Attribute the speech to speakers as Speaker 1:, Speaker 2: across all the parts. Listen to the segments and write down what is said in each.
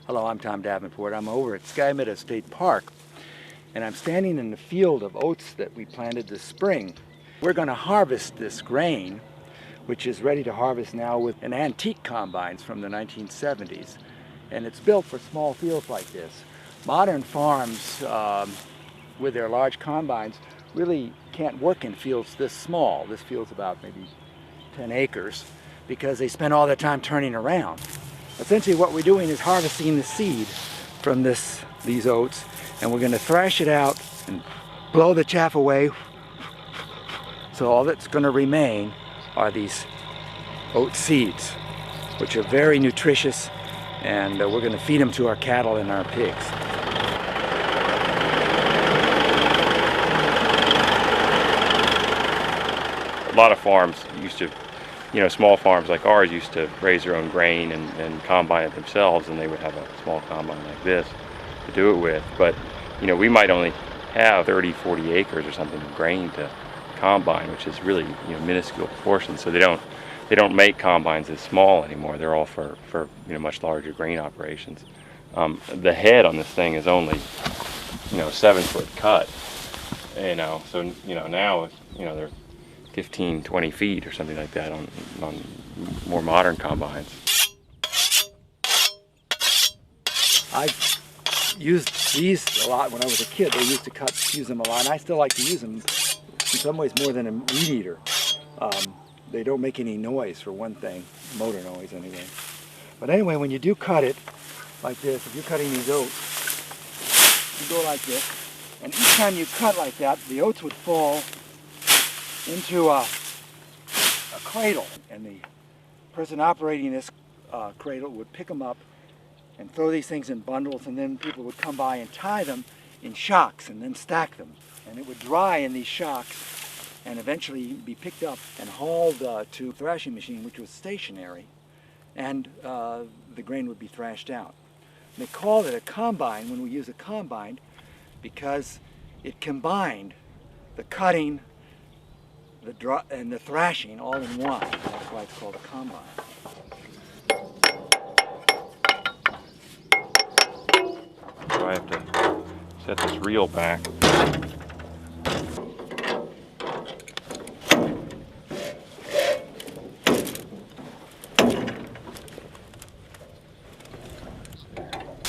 Speaker 1: Hello, I'm Tom Davenport. I'm over at Sky Meadow State Park, and I'm standing in the field of oats that we planted this spring. We're going to harvest this grain, which is ready to harvest now with an antique combine from the 1970s, and it's built for small fields like this. Modern farms with their large combines really can't work in fields this small. This field's about maybe 10 acres because they spend all their time turning around. Essentially what we're doing is harvesting the seed from these oats, and we're going to thrash it out and blow the chaff away. So all that's going to remain are these oat seeds, which are very nutritious, and we're going to feed them to our cattle and our pigs.
Speaker 2: A lot of farms used to, small farms like ours used to raise their own grain and combine it themselves, and they would have a small combine like this to do it with. But, we might only have 30, 40 acres or something of grain to combine, which is really, minuscule proportions. So they don't make combines this small anymore. They're all for much larger grain operations. The head on this thing is only, 7-foot cut, so, now, they're 15, 20 feet or something like that on more modern combines.
Speaker 1: I used these a lot when I was a kid. They used to use them a lot, and I still like to use them in some ways more than a weed eater. They don't make any noise, for one thing, motor noise anyway. But anyway, when you do cut it like this, if you're cutting these oats, you go like this, and each time you cut like that, the oats would fall into a cradle, and the person operating this cradle would pick them up and throw these things in bundles, and then people would come by and tie them in shocks and then stack them, and it would dry in these shocks and eventually be picked up and hauled to a thrashing machine, which was stationary, and the grain would be thrashed out. And they called it a combine when we use a combine because it combined the cutting and the thrashing all in one. That's why it's called a combine.
Speaker 2: So I have to set this reel back.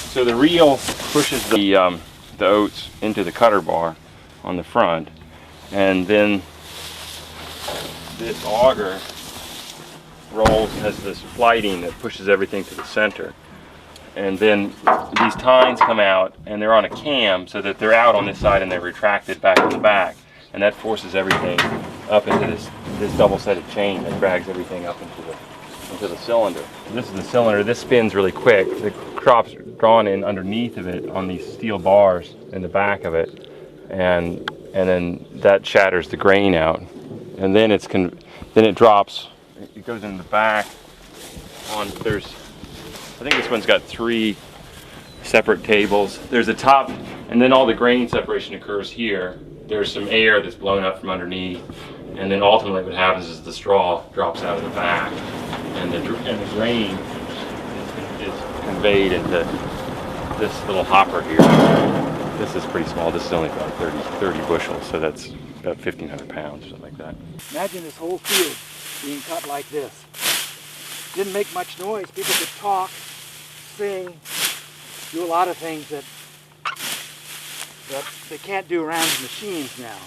Speaker 2: So the reel pushes the oats into the cutter bar on the front, and then this auger has this flighting that pushes everything to the center. And then these tines come out, and they're on a cam so that they're out on this side and they're retracted back in the back. And that forces everything up into this double-setted chain that drags everything up into the cylinder. This is the cylinder. This spins really quick. The crop's drawn in underneath of it on these steel bars in the back of it, and then that shatters the grain out. And then then it drops. It goes in the back. I think this one's got 3 separate tables. There's a top, and then all the grain separation occurs here. There's some air that's blown up from underneath, and then ultimately what happens is the straw drops out of the back, and the grain is conveyed into this little hopper here. This is pretty small. This is only about 30 bushels, so that's about 1,500 pounds or something like that.
Speaker 1: Imagine this whole field being cut like this. Didn't make much noise. People could talk, sing, do a lot of things that they can't do around machines now.